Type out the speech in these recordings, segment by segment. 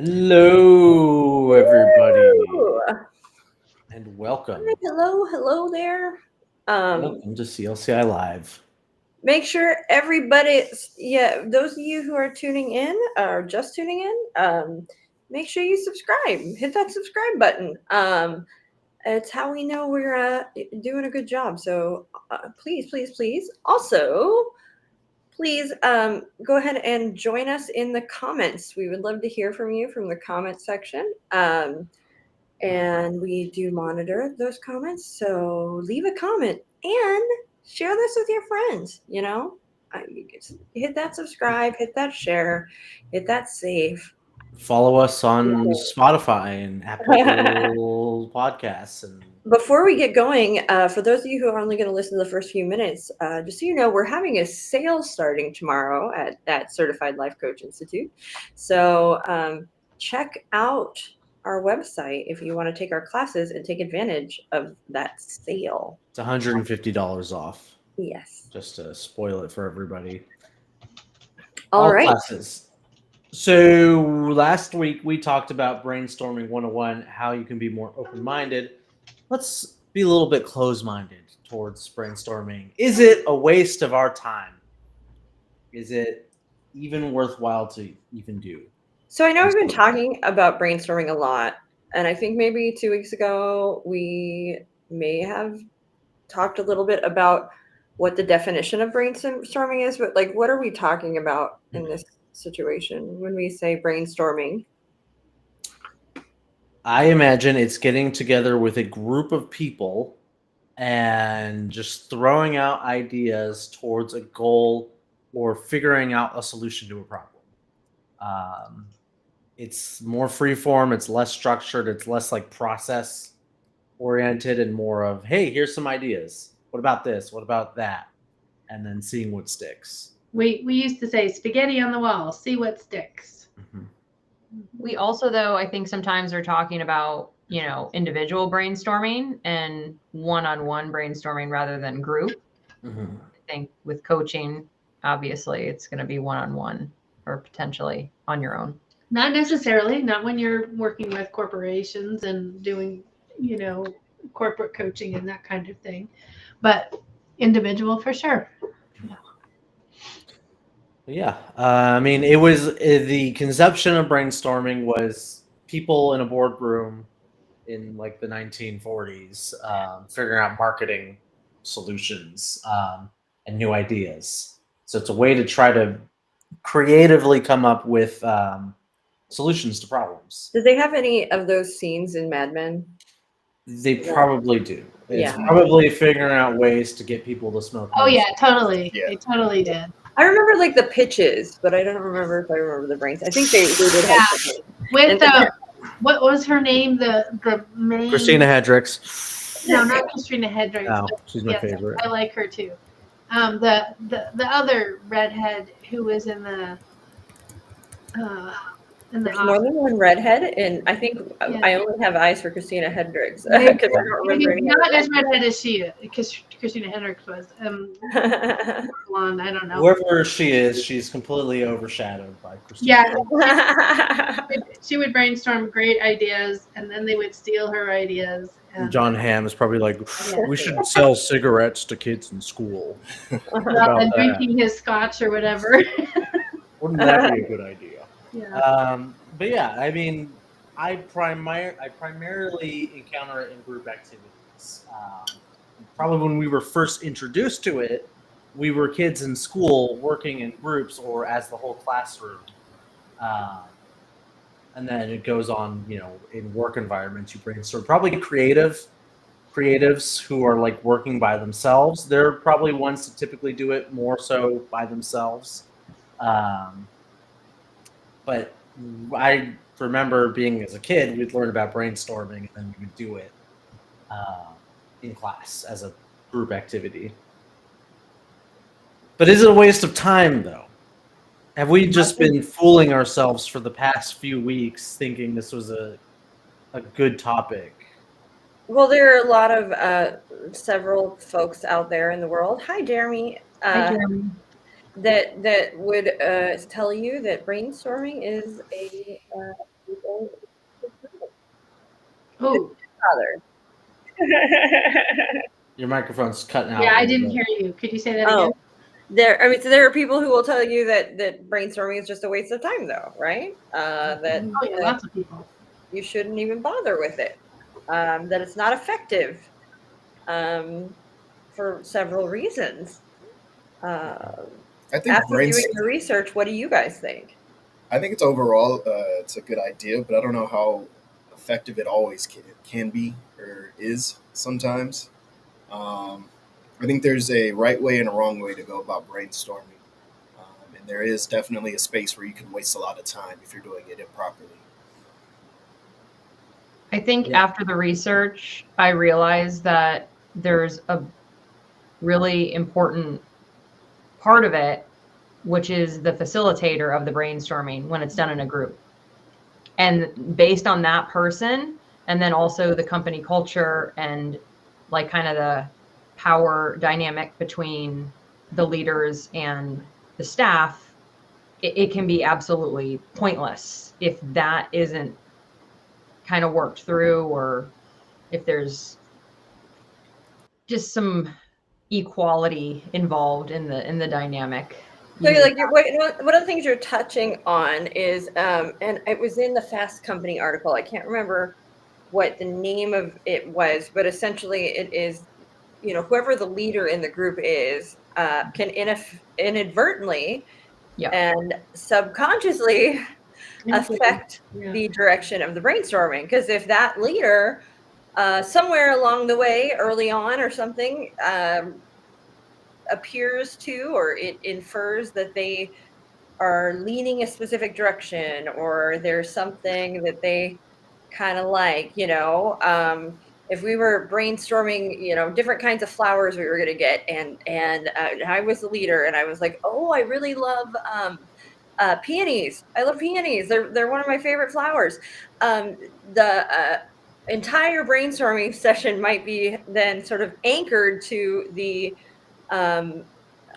Hello, everybody, Hello. and welcome. Hello there. Welcome to CLCI Live. Make sure everybody, those of you who are tuning in or just tuning in, make sure you subscribe. Hit that subscribe button. It's how we know we're doing a good job. So please. Also, please go ahead and join us in the comments. We would love to hear from you from the comment section. And we do monitor those comments. So leave a comment and share this with your friends. Hit that subscribe, hit that share, hit that save. Follow us on Spotify and Apple Podcasts. And Before we get going, for those of you who are only going to listen to the first few minutes, just so you know, we're having a sale starting tomorrow at Certified Life Coach Institute. So check out our website if you want to take our classes and take advantage of that sale. it's $150 off. Yes. Just to spoil it for everybody. All right. Classes. So last week we talked about Brainstorming 101, how you can be more open-minded. Let's be a little bit closed-minded towards brainstorming. Is it a waste of our time? Is it even worthwhile to even do? So I know we've been talking about brainstorming a lot, and I think maybe 2 weeks ago we may have talked a little bit about what the definition of brainstorming is, but like, what are we talking about in this situation when we say brainstorming? I imagine it's getting together with a group of people and just throwing out ideas towards a goal or figuring out a solution to a problem. It's more freeform, it's less structured, it's less like process oriented and more of, hey, here's some ideas. What about this? What about that? And then seeing what sticks. We used to say spaghetti on the wall, see what sticks. Mm-hmm. We also, though, I think sometimes are talking about, individual brainstorming and one-on-one brainstorming rather than group. Mm-hmm. I think with coaching, obviously, it's going to be one-on-one or potentially on your own. Not necessarily, not when you're working with corporations and doing, corporate coaching and that kind of thing, but individual for sure. Yeah. I mean, it was the conception of brainstorming was people in a boardroom in like the 1940s figuring out marketing solutions and new ideas. So it's a way to try to creatively come up with solutions to problems. Did they have any of those scenes in Mad Men? They probably do. It's Yeah. probably figuring out ways to get people to smoke. Oh yeah, totally. Yeah. They totally did. I remember like the pitches, but I don't remember if I remember the brains. I think they did have pitches. With what was her name? The main Christina Hendricks. No, not Christina Hendricks. No, she's my favorite. I like her too. The other redhead who was in the There's more than one redhead, and I think I only have eyes for Christina Hendricks because I don't remember. Not as redhead as she, because Christina Hendricks was blonde. I don't know. Whoever she is, she's completely overshadowed by Christina. Yeah, she would brainstorm great ideas, and then they would steal her ideas. And John Hamm is probably like, we should sell cigarettes to kids in school. And drinking his scotch or whatever. Wouldn't that be a good idea? Yeah. But yeah, I mean, I primarily encounter it in group activities. Probably when we were first introduced to it, we were kids in school working in groups or as the whole classroom. And then it goes on, in work environments, you brainstorm. Probably creatives who are like working by themselves. They're probably ones to typically do it more so by themselves. But I remember being as a kid, we'd learn about brainstorming and then we would do it in class as a group activity. But is it a waste of time, though? Have we just been fooling ourselves for the past few weeks thinking this was a good topic? Well, there are a lot of several folks out there in the world. Hi, Jeremy. Hi, Jeremy. That would tell you that brainstorming is a Oh, Father. Your microphone's cutting out. yeah, a I little didn't bit. hear you. Could you say that Oh, again? so there are people who will tell you that brainstorming is just a waste of time, though, right? That Oh, yeah, lots of people. you shouldn't even bother with it. That it's not effective for several reasons. I think After doing your research, what do you guys think? I think it's overall it's a good idea, but I don't know how effective it always can be or is sometimes. I think there's a right way and a wrong way to go about brainstorming, and there is definitely a space where you can waste a lot of time if you're doing it improperly. I think Yeah. after the research, I realized that there's a really important part of it, which is the facilitator of the brainstorming when it's done in a group. And based on that person, and then also the company culture and like kind of the power dynamic between the leaders and the staff, it can be absolutely pointless if that isn't kind of worked through, or if there's just some equality involved in the dynamic. So, You like, one of the things you're touching on is, and it was in the Fast Company article. I can't remember what the name of it was, but essentially, it is, whoever the leader in the group is, can inadvertently yeah. and subconsciously affect Yeah. the direction of the brainstorming. Because if that leader, somewhere along the way, early on or something, appears to, or it infers that they are leaning a specific direction, or there's something that they kind of like, if we were brainstorming, different kinds of flowers we were going to get, and I was the leader, and I was like, oh, I really love peonies. I love peonies. They're one of my favorite flowers. The entire brainstorming session might be then sort of anchored to the um,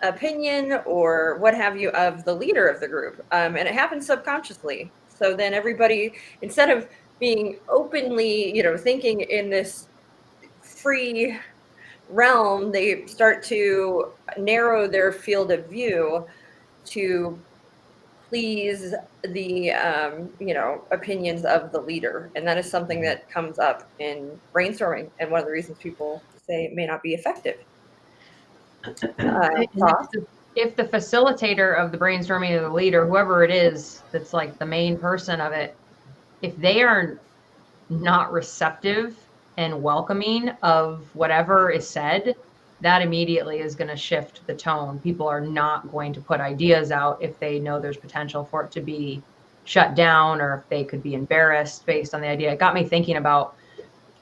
opinion or what have you of the leader of the group. And it happens subconsciously. So then everybody, instead of being openly, thinking in this free realm, they start to narrow their field of view to please the opinions of the leader. And that is something that comes up in brainstorming, and one of the reasons people say it may not be effective. And if the facilitator of the brainstorming or the leader, whoever it is, that's like the main person of it, if they are not receptive and welcoming of whatever is said, that immediately is going to shift the tone. People are not going to put ideas out if they know there's potential for it to be shut down, or if they could be embarrassed based on the idea. It got me thinking about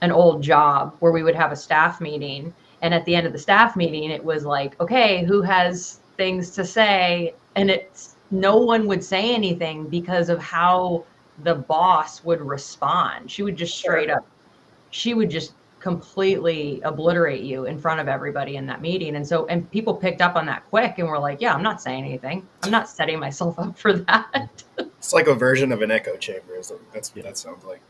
an old job where we would have a staff meeting, and at the end of the staff meeting it was like, okay, who has things to say? And it's no one would say anything because of how the boss would respond. She would just straight up, she would just completely obliterate you in front of everybody in that meeting. And people picked up on that quick and were like, yeah, I'm not saying anything, I'm not setting myself up for that. It's like a version of an echo chamber. That's what that sounds like.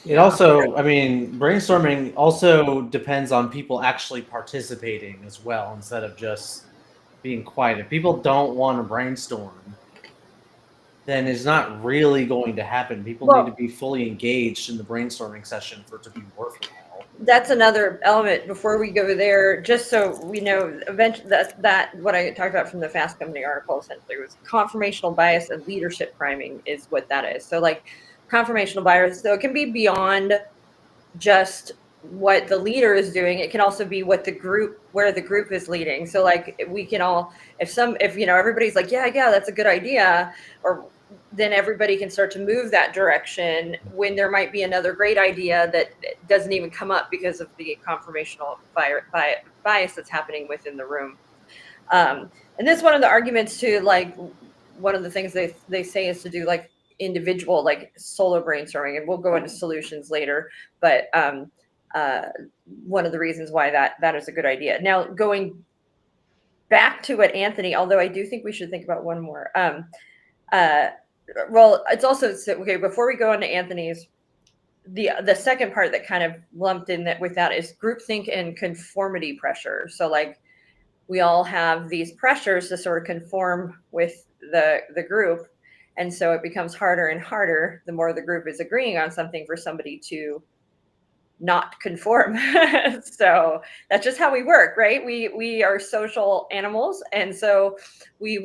It also, I mean, brainstorming also depends on people actually participating as well, instead of just being quiet. If people don't want to brainstorm, then it's not really going to happen. People need to be fully engaged in the brainstorming session for it to be worthwhile. That's another element before we go there, just so we know, eventually that what I talked about from the Fast Company article essentially was confirmational bias and leadership priming is what that is. So like confirmational bias, so it can be beyond just what the leader is doing. It can also be what where the group is leading. So like we can all, if everybody's like, yeah, that's a good idea, or then everybody can start to move that direction when there might be another great idea that doesn't even come up because of the confirmational bias that's happening within the room. And this is one of the arguments to, like, one of the things they say is to do like individual, like solo brainstorming, and we'll go into solutions later. But one of the reasons why that is a good idea. Now, going back to what Anthony, although I do think we should think about one more. well, it's also okay. Before we go on to Anthony's, the second part that kind of lumped in that with that is groupthink and conformity pressure. So like we all have these pressures to sort of conform with the group, and so it becomes harder and harder the more the group is agreeing on something for somebody to not conform. So that's just how we work, right? We are social animals, and so we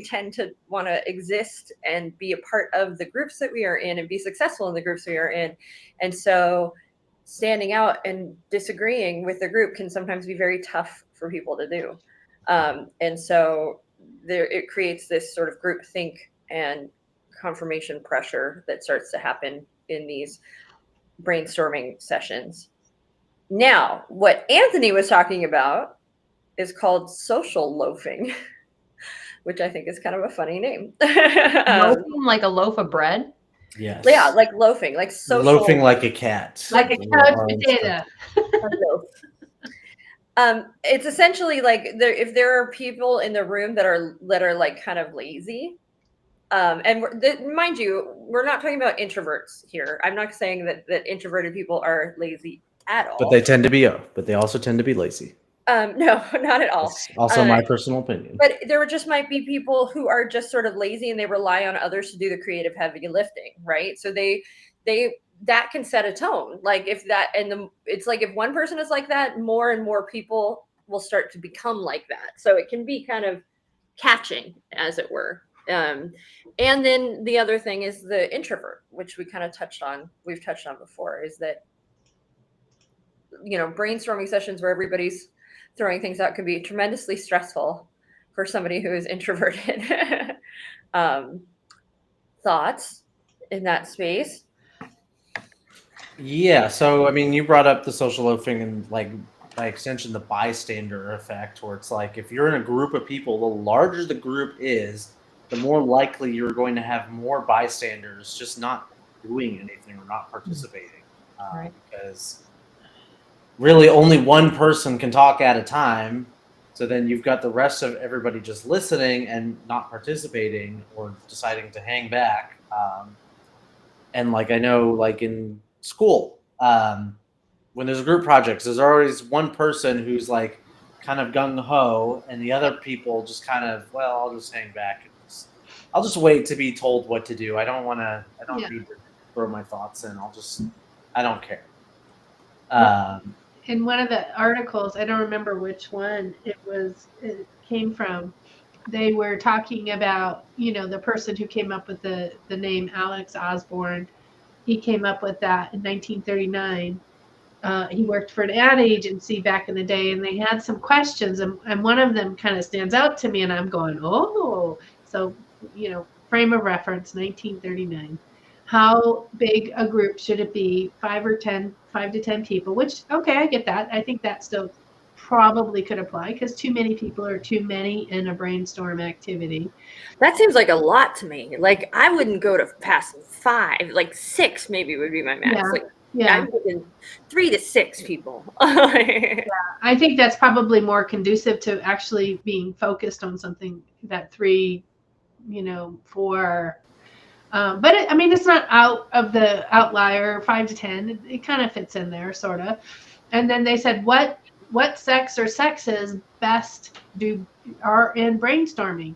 tend to want to exist and be a part of the groups that we are in and be successful in the groups we are in. And so standing out and disagreeing with the group can sometimes be very tough for people to do. And so it creates this sort of group think and confirmation pressure that starts to happen in these brainstorming sessions. Now, what Anthony was talking about is called social loafing, which I think is kind of a funny name. Loafing like a loaf of bread? Yes. Yeah, like loafing, like social. Loafing like a cat. Like a couch potato. It's essentially like if there are people in the room that are like kind of lazy. And mind you, we're not talking about introverts here. I'm not saying that introverted people are lazy at all. But they tend to be, but they also tend to be lazy. No, not at all. That's also my personal opinion. But there just might be people who are just sort of lazy and they rely on others to do the creative heavy lifting, right? So that can set a tone. Like if that, it's like if one person is like that, more and more people will start to become like that. So it can be kind of catching, as it were. And then the other thing is the introvert, which we've touched on before, is that, brainstorming sessions where everybody's throwing things out can be tremendously stressful for somebody who is introverted. Thoughts in that space? Yeah. So, I mean, you brought up the social loafing and like by extension, the bystander effect, where it's like, if you're in a group of people, the larger the group is, the more likely you're going to have more bystanders just not doing anything or not participating. Right. Because really only one person can talk at a time. So then you've got the rest of everybody just listening and not participating or deciding to hang back. And like I know, like in school, when there's group projects, there's always one person who's like kind of gung-ho and the other people just kind of, well, I'll just hang back. I'll just wait to be told what to do. I don't need to throw my thoughts in. I don't care. In one of the articles, I don't remember which one it came from, they were talking about, the person who came up with the name Alex Osborne. He came up with that in 1939. He worked for an ad agency back in the day, and they had some questions, and one of them kind of stands out to me, and I'm going, oh, so, frame of reference, 1939. How big a group should it be? 5 to 10 people, which, okay, I get that. I think that still probably could apply because too many people are too many in a brainstorm activity. That seems like a lot to me. Like I wouldn't go to past 5, like 6 maybe would be my max. I'm thinking 3 to 6 people. Yeah, I think that's probably more conducive to actually being focused on something that 3, 4. But it's not out of the outlier, 5 to 10. It kind of fits in there, sort of. And then they said, what sex or sexes best are in brainstorming?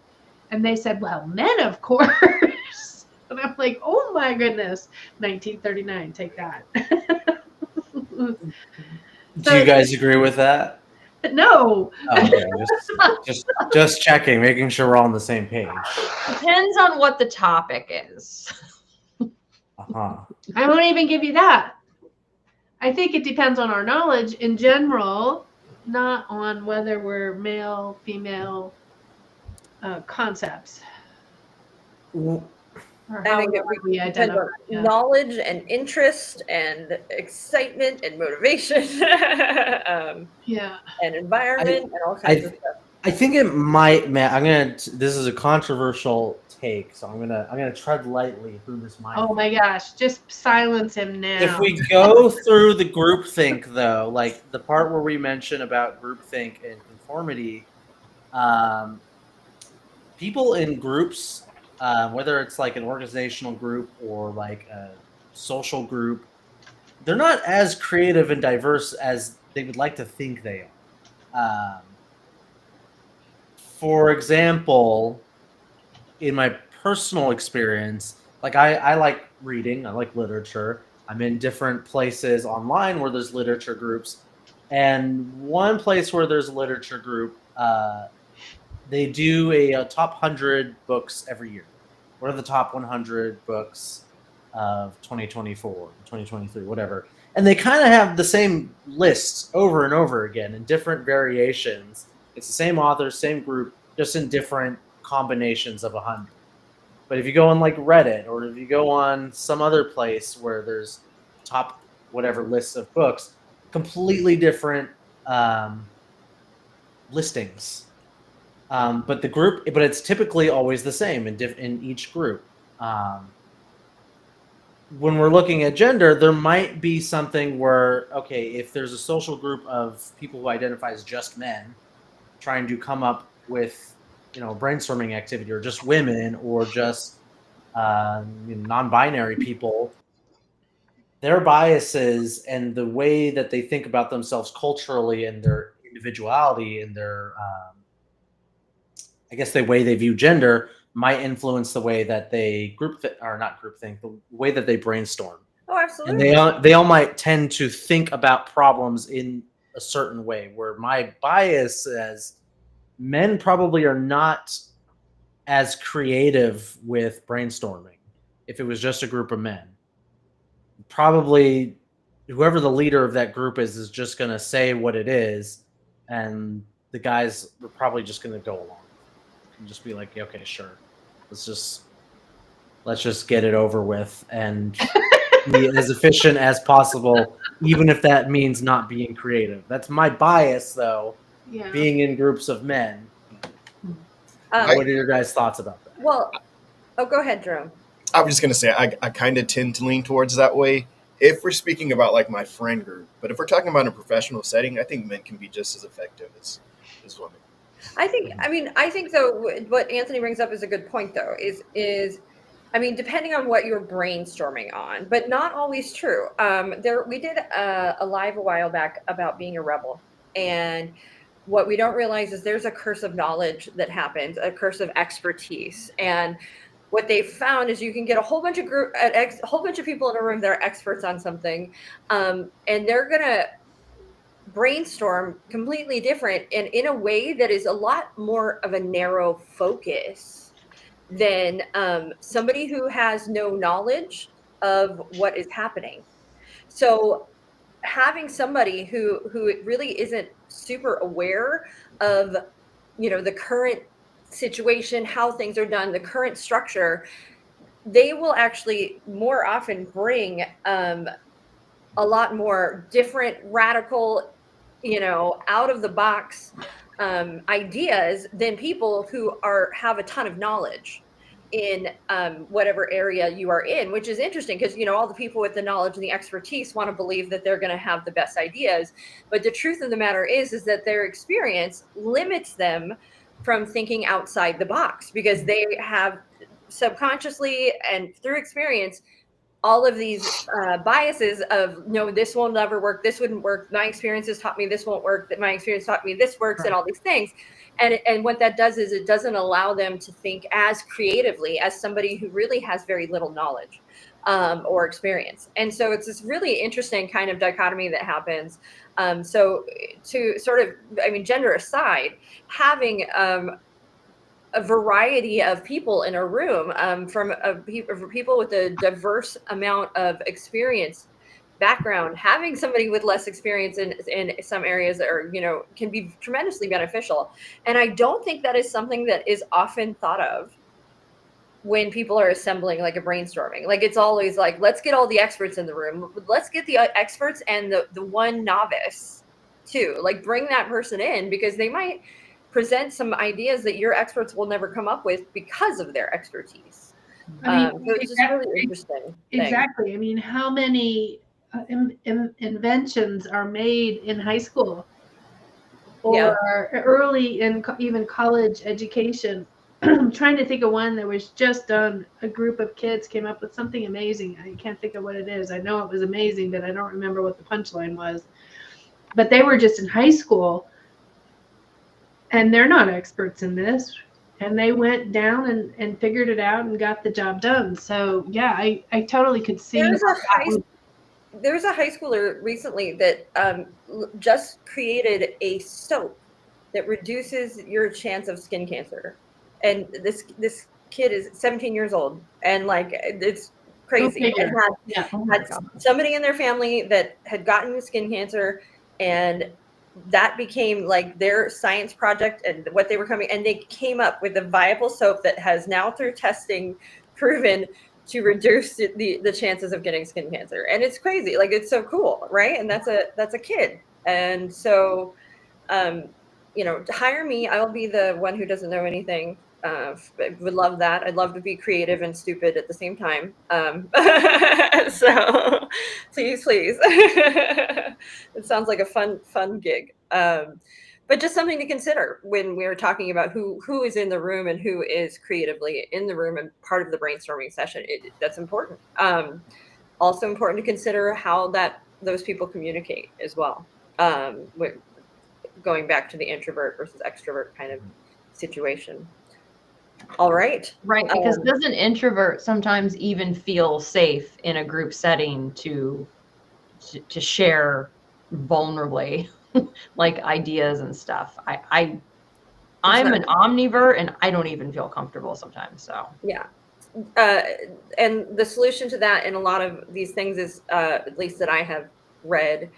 And they said, well, men, of course. And I'm like, oh my goodness, 1939, take that. Do you guys agree with that? No. Okay, just checking, making sure we're all on the same page. Depends on what the topic is. Uh-huh. I won't even give you that. I think it depends on our knowledge in general, not on whether we're male, female concepts. Or I think we identify knowledge and interest and excitement and motivation and environment and all kinds of stuff. I think it might, man. This is a controversial take, so I'm gonna tread lightly through this. Oh my gosh! Just silence him now. If we go through the groupthink, though, like the part where we mention about groupthink and conformity, people in groups whether it's like an organizational group or like a social group, they're not as creative and diverse as they would like to think they are. For example, in my personal experience, like I like reading, I like literature. I'm in different places online where there's literature groups. And one place where there's a literature group, they do a top 100 books every year. What are the top 100 books of 2024, 2023, whatever? And they kind of have the same lists over and over again in different variations. It's the same author, same group, just in different combinations of 100. But if you go on like Reddit or if you go on some other place where there's top whatever lists of books, completely different listings. But it's typically always the same in each group. When we're looking at gender, there might be something where, okay, if there's a social group of people who identify as just men trying to come up with, brainstorming activity, or just women, or just non-binary people, their biases and the way that they think about themselves culturally and their individuality and their I guess the way they view gender might influence the way that they the way that they brainstorm. Oh, And absolutely. they all might tend to think about problems in a certain way, where my bias says men probably are not as creative with brainstorming. If it was just a group of men, probably whoever the leader of that group is just going to say what it is, and the guys are probably just going to go along and just be like, yeah, okay, sure, let's just get it over with and be as efficient as possible, even if that means not being creative. That's my bias, though. Yeah. Being in groups of men. Um, What are your guys' thoughts about that? well, go ahead, Jerome. I was just gonna say I kind of tend to lean towards that way if we're speaking about like my friend group. But if we're talking about a professional setting, I think men can be just as effective as women. I think though what Anthony brings up is a good point though. Depending on what you're brainstorming on, but not always true. We did a live a while back about being a rebel, and what we don't realize is there's a curse of knowledge that happens, a curse of expertise, and what they found is you can get a whole bunch of whole bunch of people in a room that are experts on something, and they're gonna brainstorm completely different and in a way that is a lot more of a narrow focus than somebody who has no knowledge of what is happening. So having somebody who really isn't super aware of the current situation, how things are done, the current structure, they will actually more often bring a lot more different, radical, out of the box ideas than people who have a ton of knowledge in whatever area you are in, which is interesting because all the people with the knowledge and the expertise want to believe that they're going to have the best ideas, but the truth of the matter is that their experience limits them from thinking outside the box because they have subconsciously and through experience all of these biases of no, this will never work, this wouldn't work, my experience has taught me this won't work, that my experience taught me this works, and all these things. And what that does is it doesn't allow them to think as creatively as somebody who really has very little knowledge or experience. And so it's this really interesting kind of dichotomy that happens. So to sort of, gender aside, having a variety of people in a room from people with a diverse amount of experience background, having somebody with less experience in some areas that are can be tremendously beneficial. And I don't think that is something that is often thought of when people are assembling like a brainstorming. Like it's always like, let's get all the experts in the room, let's get the experts and the one novice too, like bring that person in because they might present some ideas that your experts will never come up with because of their expertise. So it's just really interesting thing. Exactly. How many inventions are made in high school or early in even college education I'm trying to think of one that was just done. A group of kids came up with something amazing. I can't think of what it is. I know it was amazing, but I don't remember what the punchline was. But they were just in high school, and they're not experts in this. And they went down and figured it out and got the job done. So yeah, I totally could see. There's a high schooler recently that just created a soap that reduces your chance of skin cancer, and this kid is 17 years old, and like it's crazy. And had somebody in their family that had gotten skin cancer, and that became like their science project and what they were coming, and they came up with a viable soap that has now through testing proven to reduce the chances of getting skin cancer. And it's crazy. Like, it's so cool, right? And that's a kid. And so hire me. I'll be the one who doesn't know anything. Would love that. I'd love to be creative and stupid at the same time. So please. It sounds like a fun gig. But just something to consider when we're talking about who is in the room and who is creatively in the room and part of the brainstorming session. That's important. Also important to consider how those people communicate as well. Going back to the introvert versus extrovert kind of situation. All right. Right, because doesn't introvert sometimes even feel safe in a group setting to share vulnerably like ideas and stuff? I'm an omnivert and I don't even feel comfortable sometimes. So yeah. And the solution to that in a lot of these things is, at least that I have read,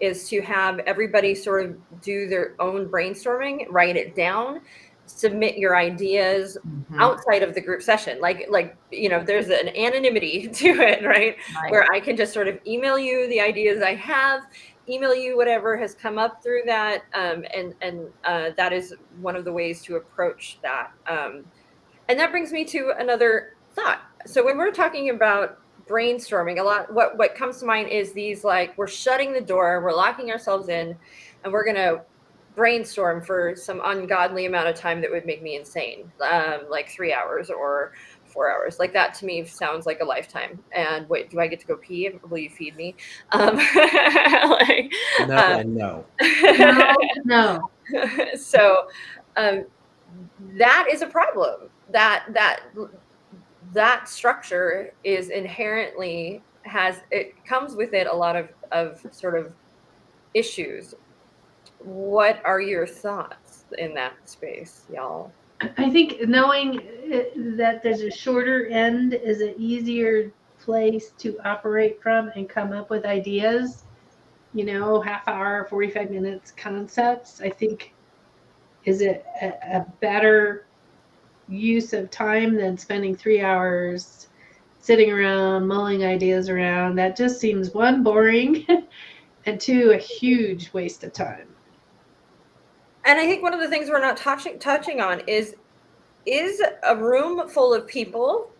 is to have everybody sort of do their own brainstorming, write it down, submit your ideas outside of the group session. Like, there's an anonymity to it, right? Where I can just sort of email you the ideas I have, email you whatever has come up through that. And that is one of the ways to approach that. And that brings me to another thought. So when we're talking about brainstorming, a lot what comes to mind is these, like, we're shutting the door, we're locking ourselves in, and we're gonna brainstorm for some ungodly amount of time that would make me insane, like 3 hours or 4 hours. Like, that to me sounds like a lifetime. And wait, do I get to go pee? Will you feed me? No. No. So that is a problem. That structure is inherently comes with it a lot of sort of issues. What are your thoughts in that space, y'all? I think knowing that there's a shorter end is an easier place to operate from and come up with ideas. Half hour, 45 minutes concepts, I think, is a better use of time than spending 3 hours sitting around mulling ideas around. That just seems, one, boring, and two, a huge waste of time. And I think one of the things we're not touching on is a room full of people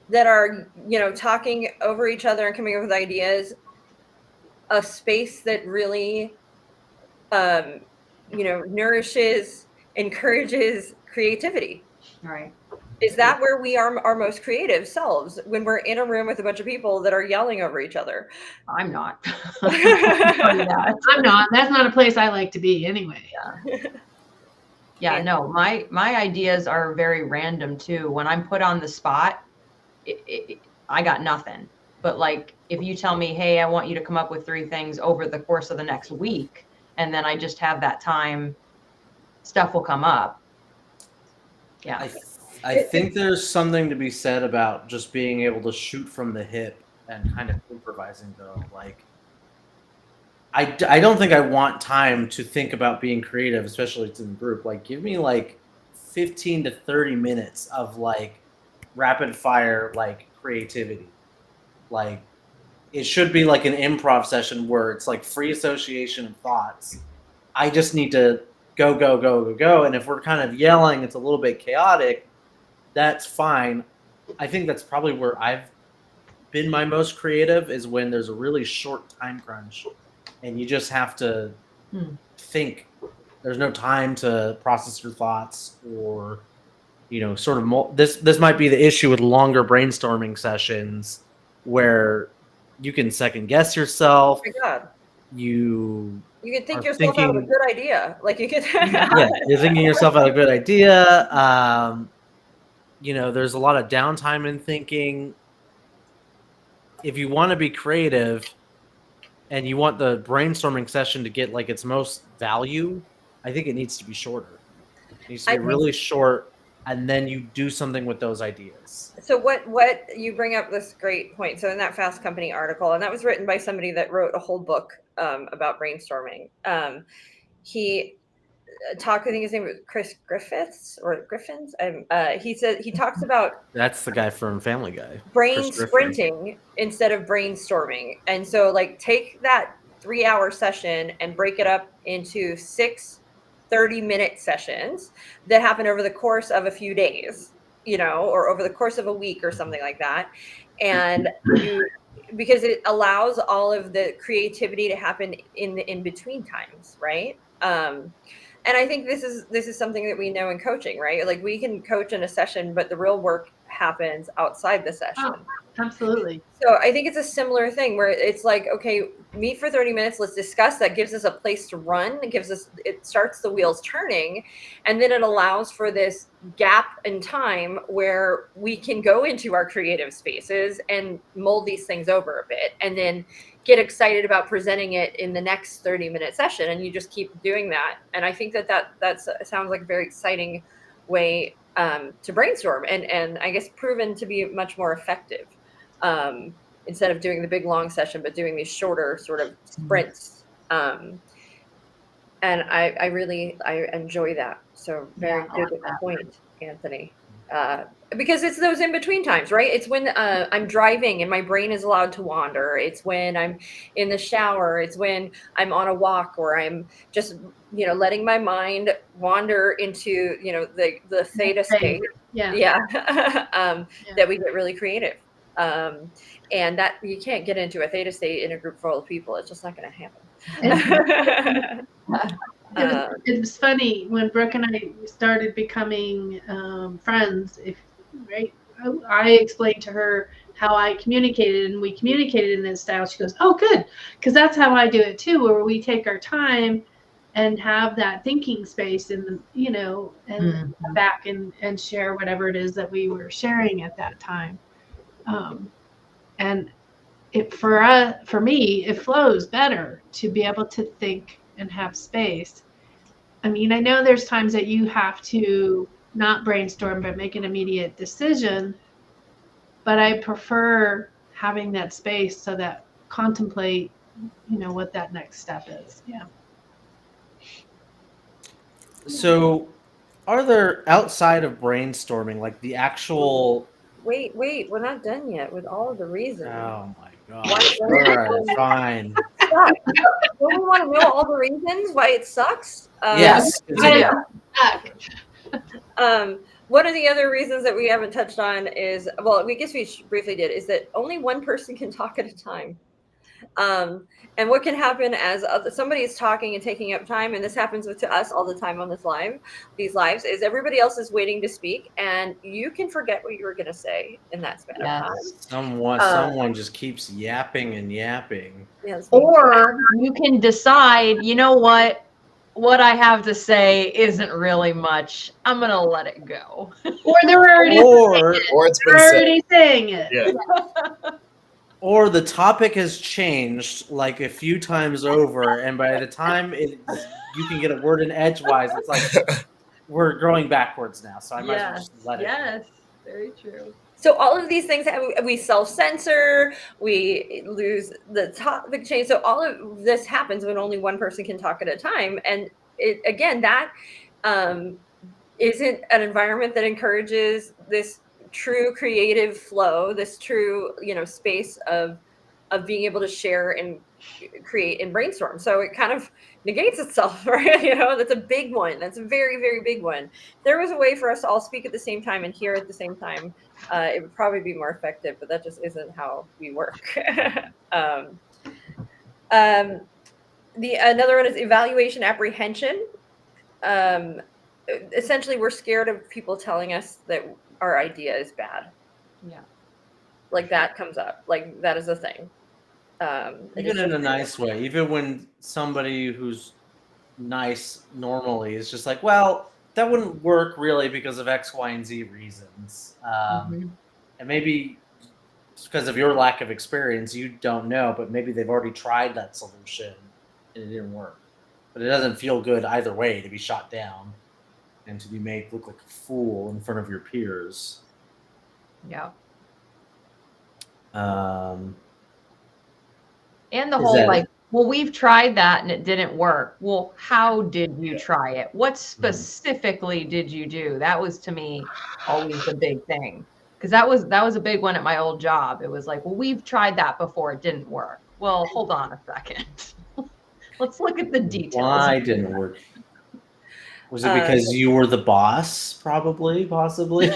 that are, talking over each other and coming up with ideas, a space that really, nourishes, encourages creativity. Right. Is that where we are our most creative selves, when we're in a room with a bunch of people that are yelling over each other? I'm not. I'm not. That's not a place I like to be anyway. Yeah, no, my ideas are very random too. When I'm put on the spot, I got nothing. But like, if you tell me, hey, I want you to come up with 3 things over the course of the next week, and then I just have that time, stuff will come up. Yeah. I think there's something to be said about just being able to shoot from the hip and kind of improvising, though. Like, I don't think I want time to think about being creative, especially it's in the group. Like, give me like 15 to 30 minutes of like rapid fire, like, creativity. Like, it should be like an improv session where it's like free association of thoughts. I just need to go. And if we're kind of yelling, it's a little bit chaotic. That's fine. I think that's probably where I've been my most creative, is when there's a really short time crunch and you just have to think. There's no time to process your thoughts or, sort of this might be the issue with longer brainstorming sessions where you can second guess yourself. Oh my God. You can think are yourself out of a thinking- good idea. Like you could. yeah, you're thinking yourself out a good idea. There's a lot of downtime in thinking. If you want to be creative and you want the brainstorming session to get like its most value, I think it needs to be shorter. It needs to be really short, and then you do something with those ideas. So what you bring up this great point. So in that Fast Company article, and that was written by somebody that wrote a whole book about brainstorming. He talked, I think his name was Chris Griffiths or Griffins. He talks about That's the guy from Family Guy. brain Chris Griffin. sprinting instead of brainstorming. And so like take that 3-hour session and break it up into 6 30-minute sessions that happen over the course of a few days, or over the course of a week or something like that. And because it allows all of the creativity to happen in the in-between times, right? And I think this is something that we know in coaching, right? Like we can coach in a session, but the real work happens outside the session. Oh, absolutely. So I think it's a similar thing where it's like, okay, meet for 30 minutes. Let's discuss. That gives us a place to run. It starts the wheels turning. And then it allows for this gap in time where we can go into our creative spaces and mold these things over a bit. And then get excited about presenting it in the next 30-minute session. And you just keep doing that. And I think that sounds like a very exciting way to brainstorm and I guess proven to be much more effective. Instead of doing the big long session, but doing these shorter sort of sprints. And I enjoy that. So very good point, Anthony. Because it's those in-between times, right? It's when I'm driving and my brain is allowed to wander. It's when I'm in the shower. It's when I'm on a walk or I'm just, letting my mind wander into, the theta state. Yeah. That we get really creative. And that you can't get into a theta state in a group full of people. It's just not going to happen. It was funny when Brooke and I started becoming friends. I explained to her how I communicated, and we communicated in this style. She goes, "Oh, good," because that's how I do it too, where we take our time and have that thinking space and and back and share whatever it is that we were sharing at that time. And for me, it flows better to be able to think and have space. I mean, I know there's times that you have to not brainstorm, but make an immediate decision. But I prefer having that space so that contemplate, what that next step is. Yeah. So are there, outside of brainstorming, like the actual... Wait, we're not done yet with all of the reasons. Oh my gosh. All right, fine. Don't we want to know all the reasons why it sucks? Yes. One of the other reasons that we haven't touched on is, well, we guess we briefly did, is that only one person can talk at a time. And what can happen as somebody is talking and taking up time, and this happens to us all the time on these lives, is everybody else is waiting to speak, and you can forget what you were going to say in that span of time. Someone just keeps yapping and yapping. Yes. Or you can decide, what I have to say isn't really much. I'm gonna let it go. Or they're already saying it. Yeah. Or the topic has changed like a few times over, and by the time you can get a word in edgewise, it's like we're growing backwards now. So I might as well just let it. Yes, very true. So all of these things, we self-censor, we lose the topic change. So all of this happens when only one person can talk at a time. And that isn't an environment that encourages this true creative flow, this true, space of being able to share and create and brainstorm. So it kind of negates itself, right? That's a big one. That's a very, very big one. If there was a way for us to all speak at the same time and hear at the same time, it would probably be more effective, but that just isn't how we work. Another one is evaluation apprehension. essentially we're scared of people telling us that our idea is bad. Yeah. Like that comes up. Like that is a thing. Even in a nice way, even when somebody who's nice normally is just like, well, that wouldn't work really because of X, Y, and Z reasons. Mhm. And maybe it's because of your lack of experience, you don't know, but maybe they've already tried that solution and it didn't work. But it doesn't feel good either way to be shot down and to be made look like a fool in front of your peers. Yeah. Um, And the Is whole that- like, well, we've tried that and it didn't work. Well, how did you try it? What specifically did you do? That was to me always the big thing. Because that was a big one at my old job. It was like, well, we've tried that before, it didn't work. Well, hold on a second. Let's look at the details. Why didn't it work? Was it because you were the boss? Probably, possibly.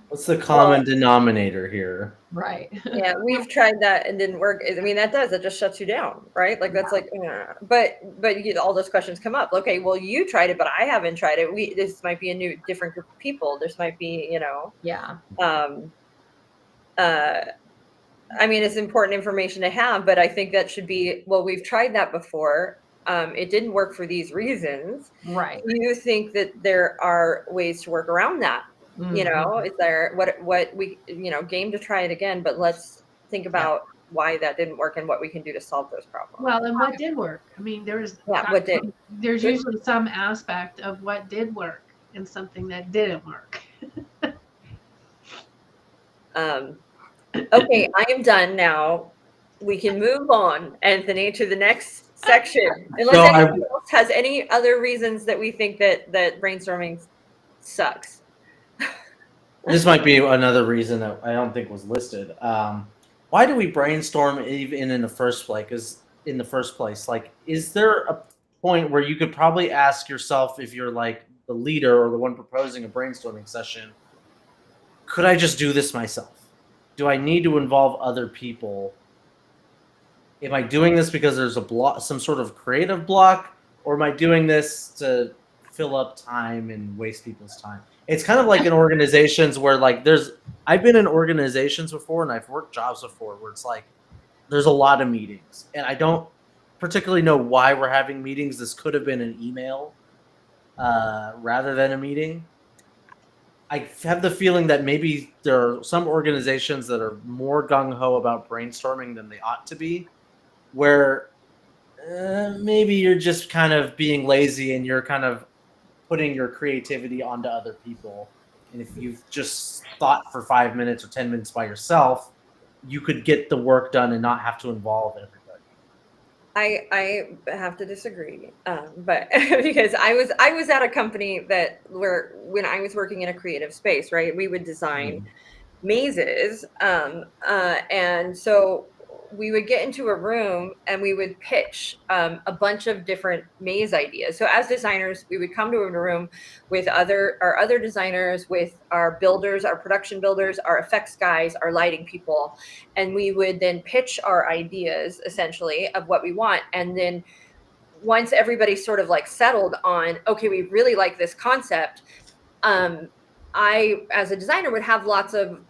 What's the common denominator here? Right. Yeah, we've tried that and didn't work. I mean, that just shuts you down, right? Like that's like, but you get all those questions come up. Okay, well, you tried it, but I haven't tried it. This might be a different group of people. This might be, Yeah. I mean, it's important information to have, but I think that should be, well, we've tried that before. It didn't work for these reasons. Right. Do you think that there are ways to work around that? Mhm. Is there what we, game to try it again, but let's think about why that didn't work and what we can do to solve those problems. Well, and what did work? I mean, there's Good. usually some aspect of what did work and something that didn't work. Okay, I am done now. We can move on, Anthony, to the next section. Unless anyone else has any other reasons that we think that brainstorming sucks. This might be another reason that I don't think was listed. Why do we brainstorm even in the first place? Like, is there a point where you could probably ask yourself, if you're like the leader or the one proposing a brainstorming session, could I just do this myself? Do I need to involve other people? Am I doing this because there's some sort of creative block, or am I doing this to fill up time and waste people's time? It's kind of like in organizations where like I've been in organizations before and I've worked jobs before where it's like there's a lot of meetings and I don't particularly know why we're having meetings. This could have been an email rather than a meeting. I have the feeling that maybe there are some organizations that are more gung-ho about brainstorming than they ought to be, where maybe you're just kind of being lazy and you're kind of putting your creativity onto other people. And if you've just thought for 5 minutes or 10 minutes by yourself, you could get the work done and not have to involve everybody. I have to disagree, but because I was at a company where when I was working in a creative space, right, we would design mazes, and so we would get into a room and we would pitch a bunch of different maze ideas. So as designers, we would come to a room with our other designers, with our builders, our production builders, our effects guys, our lighting people, and we would then pitch our ideas essentially of what we want. And then once everybody sort of like settled on, okay, we really like this concept, I, as a designer, would have lots of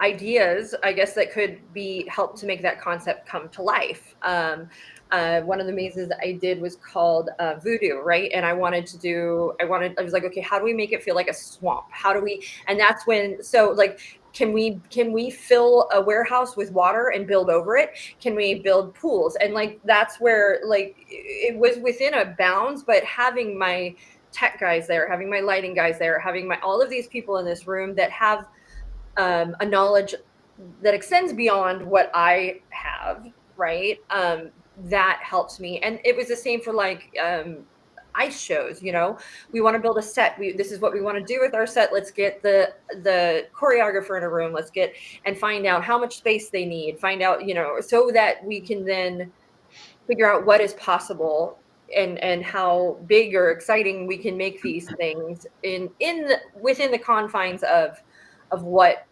ideas, I guess, that could be helped to make that concept come to life. One of the mazes that I did was called Voodoo, right? And I was like, okay, how do we make it feel like a swamp? And that's when, so like, can we fill a warehouse with water and build over it? Can we build pools? And like, that's where like, it was within a bounds, but having my tech guys there, having my lighting guys there, having all of these people in this room that have a knowledge that extends beyond what I have, right? That helps me. And it was the same for like ice shows. We want to build a set. This is what we want to do with our set. Let's get the choreographer in a room. Let's get and find out how much space they need. Find out, so that we can then figure out what is possible and how big or exciting we can make these things within the confines of what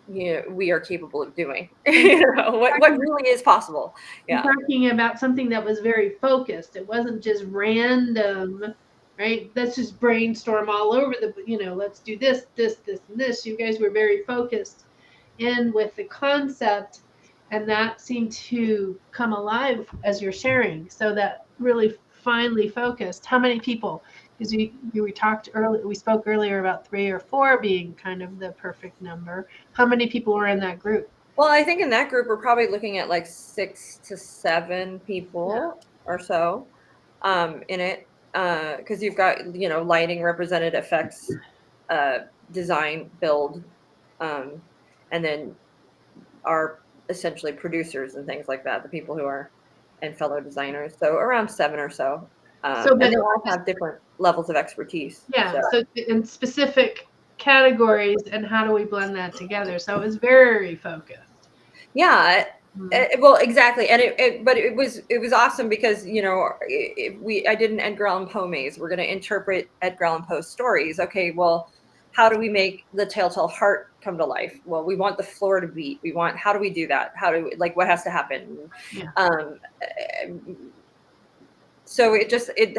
we are capable of doing. What really is possible. Yeah. Talking about something that was very focused. It wasn't just random, right? Let's just brainstorm all over let's do this, this, this, and this. You guys were very focused in with the concept, and that seemed to come alive as you're sharing. So that really finely focused. How many people? Because we spoke earlier about 3 or 4 being kind of the perfect number. How many people were in that group? Well, I think in that group we're probably looking at like 6 to 7 people or so in it, because you've got lighting, represented effects, design, build, and then our essentially producers and things like that, the people who are and fellow designers. So around 7 or so. And they all have different levels of expertise. Yeah. So in specific categories, and how do we blend that together? So it was very focused. Yeah. Well, exactly. And but it was awesome because, I did an Edgar Allan Poe maze. We're going to interpret Edgar Allan Poe's stories. Okay, well, how do we make the telltale heart come to life? Well, we want the floor to beat. How do we do that? What has to happen? Yeah. So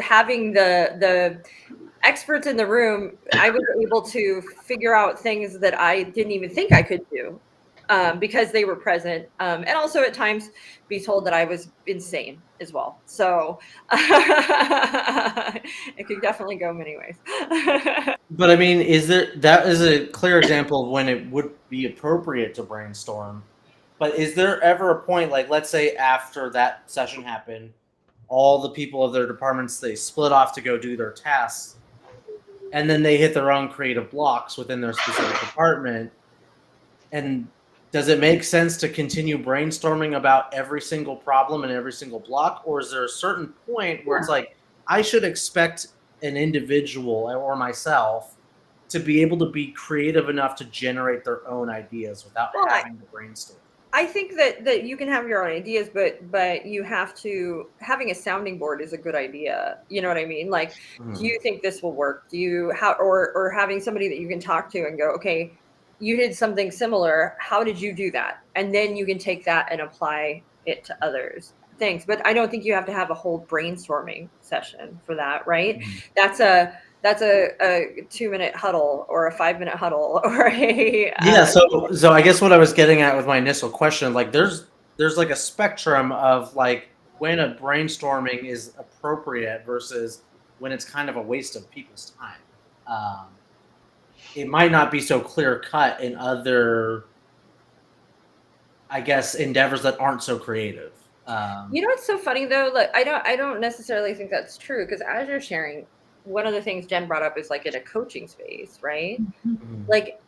having the experts in the room, I was able to figure out things that I didn't even think I could do. Because they were present, and also at times be told that I was insane as well. So it could definitely go many ways. But I mean, that is a clear example of when it would be appropriate to brainstorm. But is there ever a point, like let's say after that session happened, all the people of their departments, they split off to go do their tasks, and then they hit their own creative blocks within their specific department, and does it make sense to continue brainstorming about every single problem and every single block? Or is there a certain point where it's like, I should expect an individual or myself to be able to be creative enough to generate their own ideas without having to brainstorm? I think that you can have your own ideas, but you have to, having a sounding board is a good idea. You know what I mean? Like, do you think this will work? Or having somebody that you can talk to and go, okay, you did something similar. How did you do that? And then you can take that and apply it to others things. But I don't think you have to have a whole brainstorming session for that, right? That's a 2-minute huddle or a 5-minute huddle or a So I guess what I was getting at with my initial question, like there's like a spectrum of like when a brainstorming is appropriate versus when it's kind of a waste of people's time. It might not be so clear cut in other, I guess, endeavors that aren't so creative. What's so funny though? Like I don't necessarily think that's true, because as you're sharing, one of the things Jen brought up is like in a coaching space, right? Like,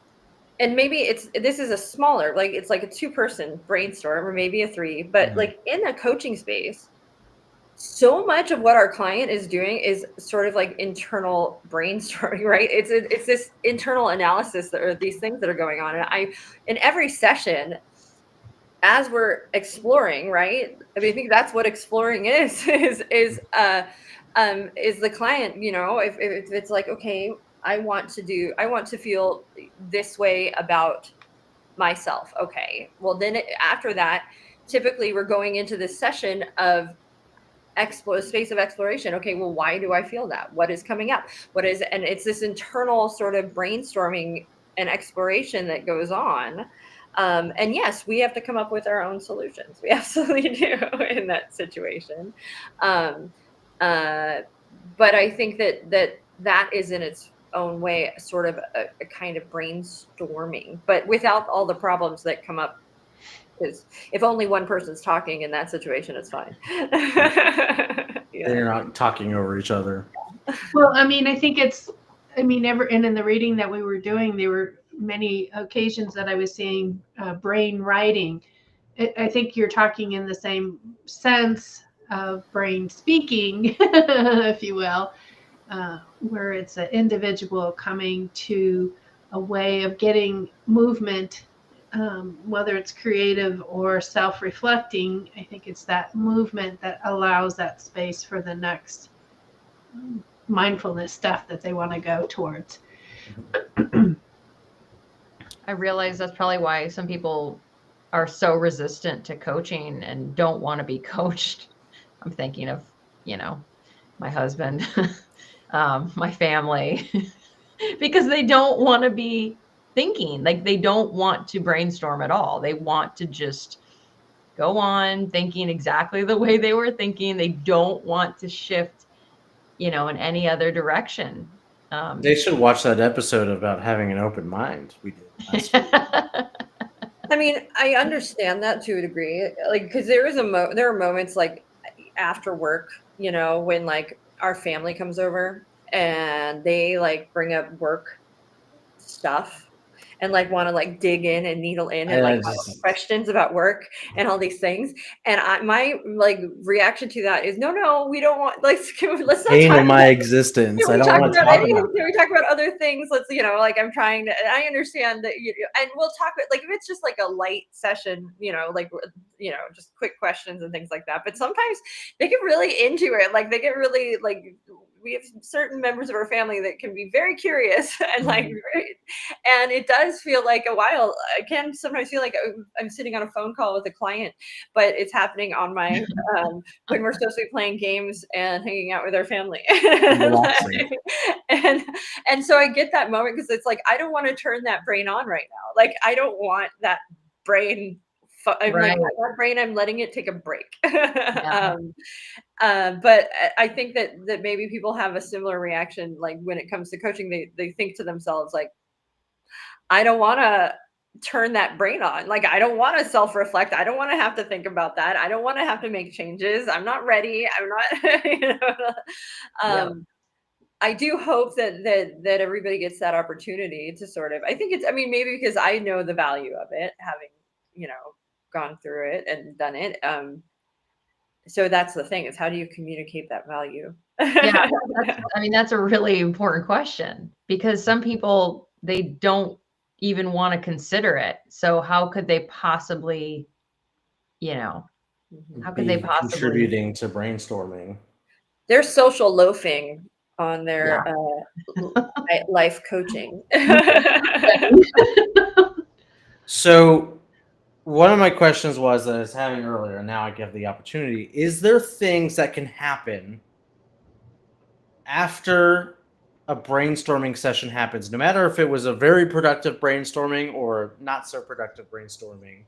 and maybe this is a smaller, like it's like a 2-person brainstorm or maybe a 3, but like in a coaching space, so much of what our client is doing is sort of like internal brainstorming, right? It's this internal analysis that are these things that are going on. And in every session, as we're exploring, right? I mean, I think that's what exploring is the client, if it's like, okay, I want to feel this way about myself. Okay. Well, then after that, typically we're going into this session of space of exploration. Okay, well, why do I feel that? What is coming up? And it's this internal sort of brainstorming and exploration that goes on. And yes, we have to come up with our own solutions. We absolutely do in that situation. But I think that is in its own way sort of a kind of brainstorming, but without all the problems that come up. Because if only one person's talking in that situation, it's fine. They're not talking over each other. Well, I mean, I think and in the reading that we were doing, there were many occasions that I was seeing brain writing. I think you're talking in the same sense of brain speaking, if you will, where it's an individual coming to a way of getting movement, whether it's creative or self-reflecting. I think it's that movement that allows that space for the next mindfulness stuff that they want to go towards. I realize that's probably why some people are so resistant to coaching and don't want to be coached. I'm thinking of, my husband, my family, because they don't want to be thinking, like they don't want to brainstorm at all. They want to just go on thinking exactly the way they were thinking. They don't want to shift, in any other direction. They should watch that episode about having an open mind. We did last week. I mean, I understand that to a degree, like, because there are moments like after work, when like our family comes over and they like bring up work stuff and like want to like dig in and needle in and I like have just- questions about work and all these things. And my like reaction to that is no, we don't want, like, let's not Pain talk in my about existence. Can I we don't talk want to about talk anything? about Can we talk about other things? Let's, like I'm trying to, I understand that, and we'll talk about, like, if it's just like a light session, like, just quick questions and things like that. But sometimes they get really into it. Like they get really, like, we have certain members of our family that can be very curious and like, and it does feel like a while. I can sometimes feel like I'm sitting on a phone call with a client, but it's happening on my, when we're supposed to be playing games and hanging out with our family. Relaxing. and so I get that moment because it's like, I don't want to turn that brain on right now. Like, I don't want that brain. I'm Right. like, that brain, I'm letting it take a break. Yeah. But I think that maybe people have a similar reaction. Like when it comes to coaching, they think to themselves, like, I don't want to turn that brain on. Like, I don't want to self-reflect. I don't want to have to think about that. I don't want to have to make changes. I'm not ready. I'm not, I do hope that everybody gets that opportunity to sort of, I think it's, I mean, maybe because I know the value of it, having, gone through it and done it. So that's the thing, is how do you communicate that value? Yeah, that's a really important question, because some people, they don't even want to consider it. So how could they possibly, how could they be possibly contributing to brainstorming. There's social loafing on their life coaching. So one of my questions was that I was having earlier, and now I give the opportunity. Is there things that can happen after a brainstorming session happens, no matter if it was a very productive brainstorming or not so productive brainstorming?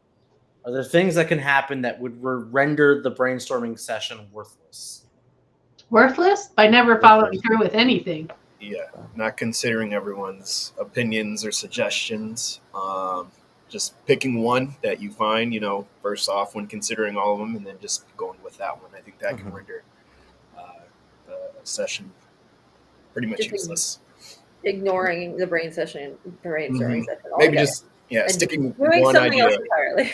Are there things that can happen that would render the brainstorming session worthless? Worthless by never following through with anything. Yeah, not considering everyone's opinions or suggestions. Just picking one that you find, first off when considering all of them, and then just going with that one. I think that can render the session pretty much Just useless. Ignoring the brainstorming session. Maybe altogether. just sticking Doing one something idea. else entirely.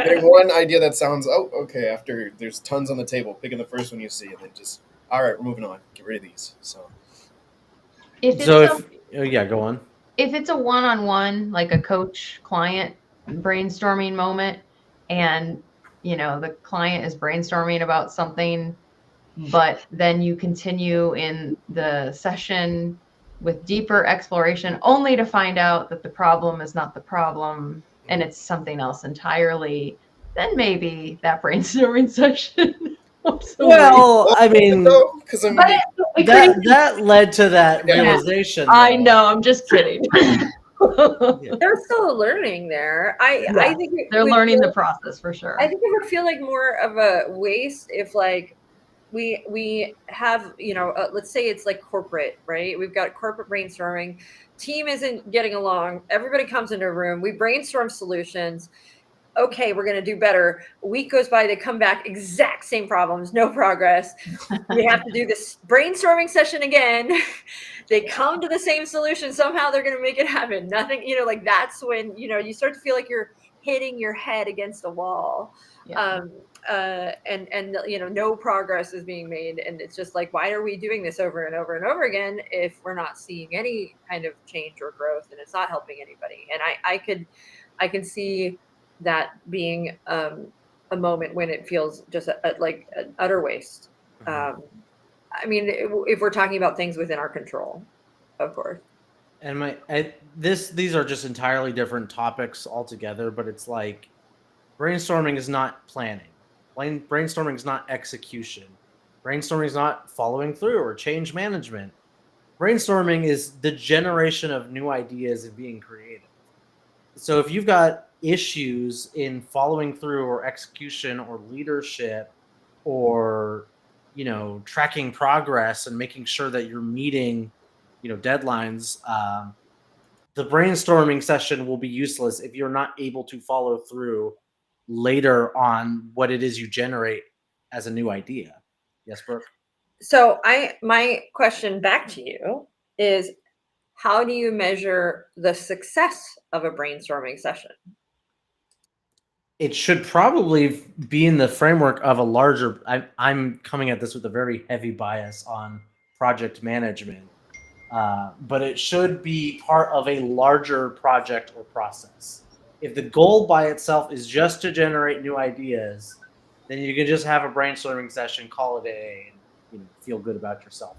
Getting one idea that sounds okay. After there's tons on the table, picking the first one you see, and then just all right, we're moving on. Get rid of these. So Go on. If it's a one-on-one, like a coach client brainstorming moment, and the client is brainstorming about something, but then you continue in the session with deeper exploration, only to find out that the problem is not the problem and it's something else entirely, then maybe that brainstorming session. Well, I mean, because that led to that realization. I know. I'm just kidding. They're still learning there. I think they're learning the process for sure. I think it would feel like more of a waste if, like, we have, let's say it's like corporate, right? We've got corporate brainstorming. Team isn't getting along. Everybody comes into a room. We brainstorm solutions. Okay, we're going to do better. A week goes by, they come back, exact same problems, no progress. We have to do this brainstorming session again. They come to the same solution. Somehow they're going to make it happen. Nothing, like that's when, you start to feel like you're hitting your head against a wall. Yeah. And no progress is being made. And it's just like, why are we doing this over and over and over again if we're not seeing any kind of change or growth, and it's not helping anybody? And I can see that being a moment when it feels just like an utter waste. I mean, if we're talking about things within our control, of course. And these are just entirely different topics altogether, but it's like brainstorming is not planning. Brainstorming is not execution. Brainstorming is not following through or change management. Brainstorming is the generation of new ideas and being creative. So if you've got issues in following through or execution or leadership or tracking progress and making sure that you're meeting deadlines, the brainstorming session will be useless if you're not able to follow through later on what it is you generate as a new idea. Yes, Brooke? So my question back to you is, how do you measure the success of a brainstorming session? It should probably be in the framework of a larger. I'm coming at this with a very heavy bias on project management, but it should be part of a larger project or process. If the goal by itself is just to generate new ideas, then you can just have a brainstorming session, call it a day, and feel good about yourself.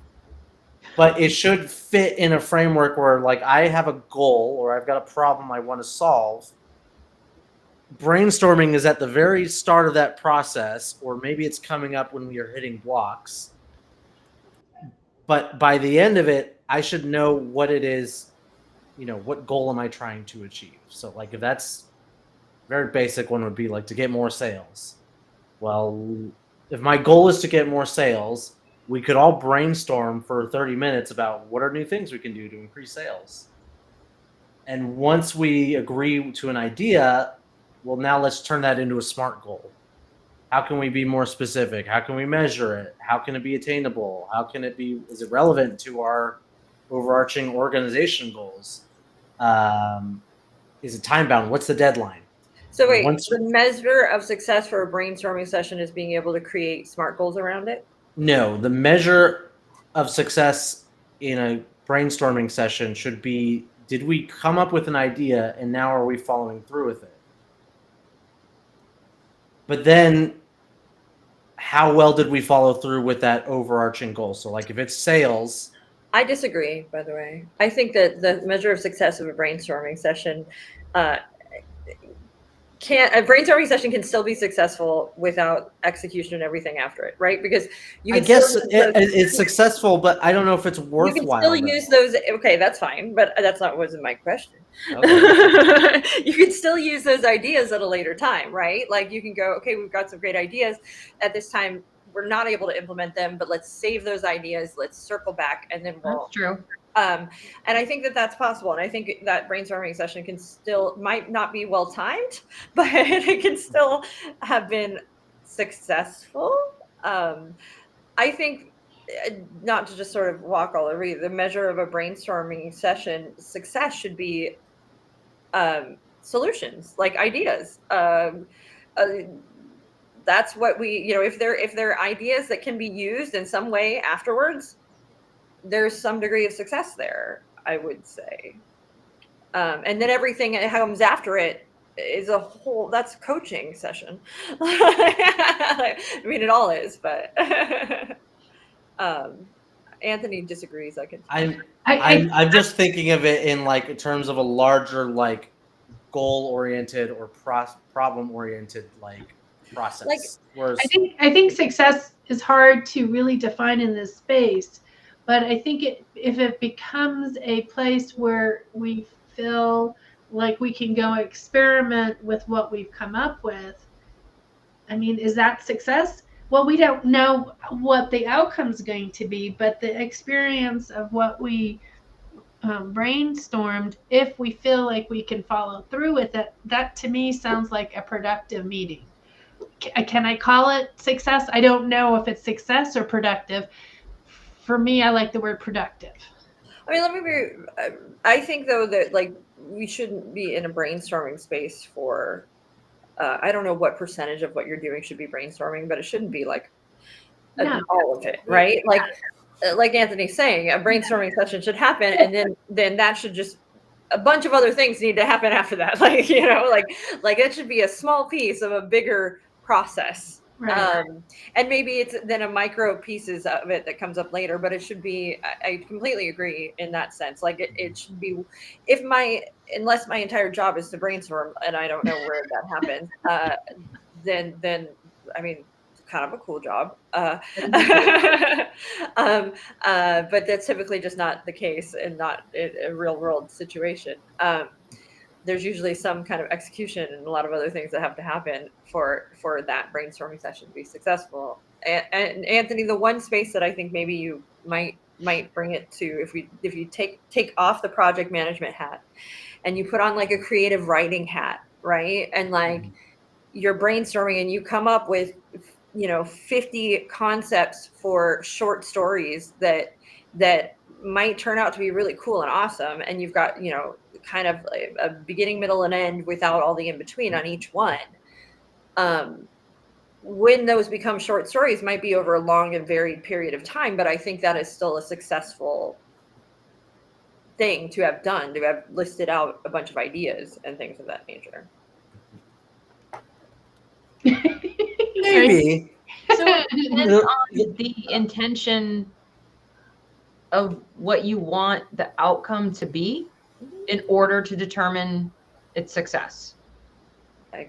But it should fit in a framework where, like, I have a goal or I've got a problem I want to solve. Brainstorming is at the very start of that process, or maybe it's coming up when we are hitting blocks. But by the end of it, I should know what it is, what goal am I trying to achieve? So, like, if that's very basic, one would be like to get more sales. Well, if my goal is to get more sales, we could all brainstorm for 30 minutes about what are new things we can do to increase sales. And once we agree to an idea, well, now let's turn that into a SMART goal. How can we be more specific? How can we measure it? How can it be attainable? Is it relevant to our overarching organization goals? Is it time bound? What's the deadline? So wait, the measure of success for a brainstorming session is being able to create SMART goals around it? No, the measure of success in a brainstorming session should be, did we come up with an idea and now are we following through with it? But then how well did we follow through with that overarching goal? So, like, if it's sales. I disagree, by the way. I think that the measure of success of a brainstorming session a brainstorming session can still be successful without execution and everything after it, right? Because I guess it's successful, but I don't know if it's worthwhile. You can still use those. Okay, that's fine, but that's not wasn't my question. Okay. You can still use those ideas at a later time, right? Like, you can go, okay, we've got some great ideas at this time. We're not able to implement them, but let's save those ideas. Let's circle back, and then we'll. That's true. And I think that that's possible. And I think that brainstorming session might not be well timed, but it can still have been successful. I think, not to just sort of walk all over you, the measure of a brainstorming session success should be solutions, like ideas. That's what if they're ideas that can be used in some way afterwards, there's some degree of success there, I would say. And then everything that comes after it is that's a coaching session. I mean, it all is, but Anthony disagrees. I'm just thinking of it in terms of a larger goal-oriented or problem-oriented process. Whereas, I think success is hard to really define in this space. But I think if it becomes a place where we feel like we can go experiment with what we've come up with, I mean, is that success? Well, we don't know what the outcome's going to be, but the experience of what we brainstormed, if we feel like we can follow through with it, that to me sounds like a productive meeting. Can I call it success? I don't know if it's success or productive. For me, I like the word productive. I mean, I think, though, that we shouldn't be in a brainstorming space for, I don't know what percentage of what you're doing should be brainstorming, but it shouldn't be all of it, right? Like Anthony's saying, a brainstorming session should happen, and then that should just, a bunch of other things need to happen after that. That should be a small piece of a bigger process. Right. And maybe it's then a micro pieces of it that comes up later, but it should be, I completely agree in that sense. Like it should be, unless my entire job is to brainstorm and I don't know where that happens, then, I mean, it's kind of a cool job. But that's typically just not the case and not a real world situation. There's usually some kind of execution and a lot of other things that have to happen for that brainstorming session to be successful. And Anthony, the one space that I think maybe you might bring it to, if you take off the project management hat and you put on like a creative writing hat, right? And like you're brainstorming and you come up with 50 concepts for short stories that might turn out to be really cool and awesome, and you've got kind of a beginning, middle, and end without all the in between on each one. When those become short stories might be over a long and varied period of time, but I think that is still a successful thing to have done, to have listed out a bunch of ideas and things of that nature. Maybe. So it depends on the intention of what you want the outcome to be in order to determine its success.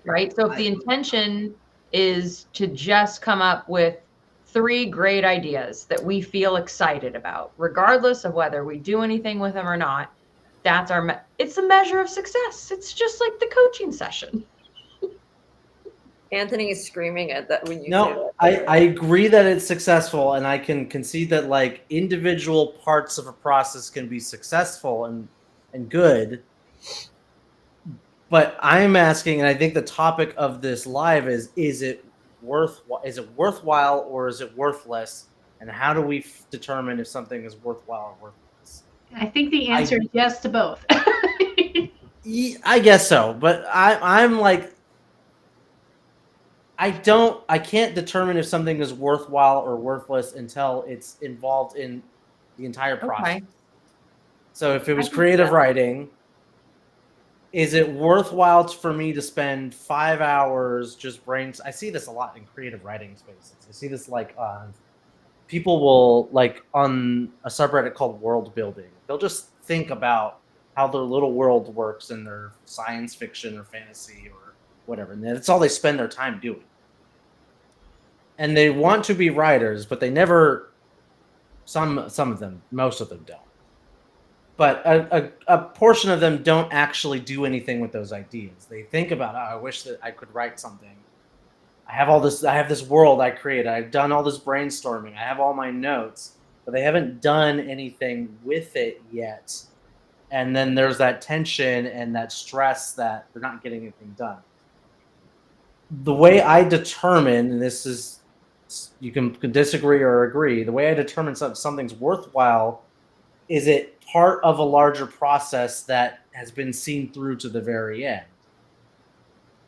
Right? So if the intention is to just come up with 3 great ideas that we feel excited about, regardless of whether we do anything with them or not, that's it's a measure of success. It's just like the coaching session. Anthony is screaming at that when you say No, that. I agree that it's successful, and I can concede that like individual parts of a process can be successful and good. But I'm asking, and I think the topic of this live is it worthwhile or is it worthless? And how do we determine if something is worthwhile or worthless? I think the answer is yes to both. I guess so, but I'm like, I can't determine if something is worthwhile or worthless until it's involved in the entire process. Okay. So if it was creative writing, is it worthwhile for me to spend 5 hours just I see this a lot in creative writing spaces. I see this like people will, like on a subreddit called World Building, they'll just think about how their little world works in their science fiction or fantasy or whatever. And that's all they spend their time doing. And they want to be writers, but they never, some of them, most of them don't. But a portion of them don't actually do anything with those ideas. They think about, I wish that I could write something. I have this world I created. I've done all this brainstorming. I have all my notes, but they haven't done anything with it yet. And then there's that tension and that stress that they're not getting anything done. The way I determine, and this is, you can disagree or agree, the way I determine something's worthwhile, is it part of a larger process that has been seen through to the very end?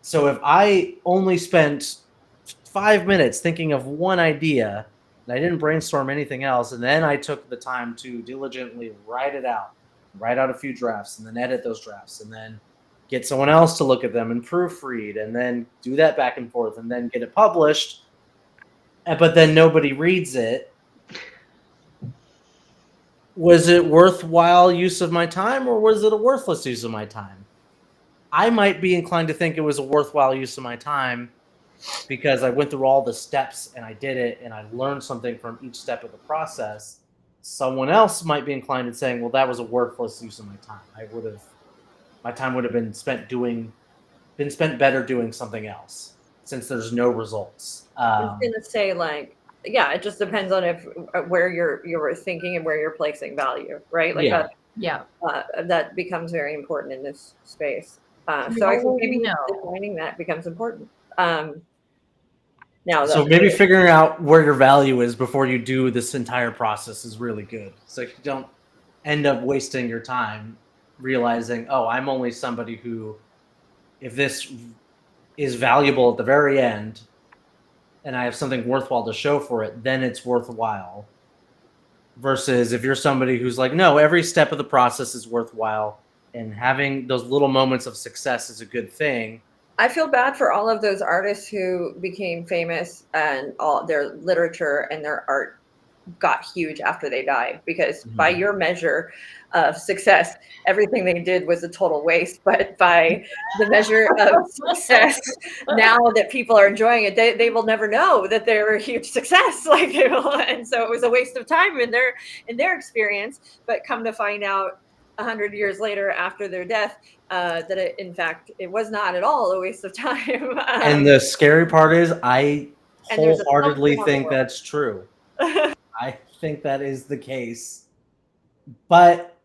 So if I only spent 5 minutes thinking of one idea and I didn't brainstorm anything else, and then I took the time to diligently write out a few drafts, and then edit those drafts, and then get someone else to look at them and proofread, and then do that back and forth, and then get it published, but then nobody reads it, was it worthwhile use of my time, or was it a worthless use of my time? I might be inclined to think it was a worthwhile use of my time because I went through all the steps and I did it and I learned something from each step of the process. Someone else might be inclined to saying, well, that was a worthless use of my time. My time would have been spent better doing something else, since there's no resuls. I was gonna say, like, yeah, it just depends on where you're thinking and where you're placing value, right? Like that becomes very important in this space. So I think maybe defining that becomes important. Now, so maybe figuring out where your value is before you do this entire process is really good. So you don't end up wasting your time realizing, oh, I'm only somebody who, if this is valuable at the very end and I have something worthwhile to show for it, then it's worthwhile. Versus if you're somebody who's like, no, every step of the process is worthwhile and having those little moments of success is a good thing, I feel bad for all of those artists who became famous and all their literature and their art got huge after they died, because by your measure of success, everything they did was a total waste. But by the measure of success, now that people are enjoying it, they will never know that they were a huge success. Like they will, and so it was a waste of time in their experience. But come to find out 100 years later after their death, that in fact it was not at all a waste of time. And the scary part is, I And there's a wholeheartedly ton of think world. that's true. I think that is the case. But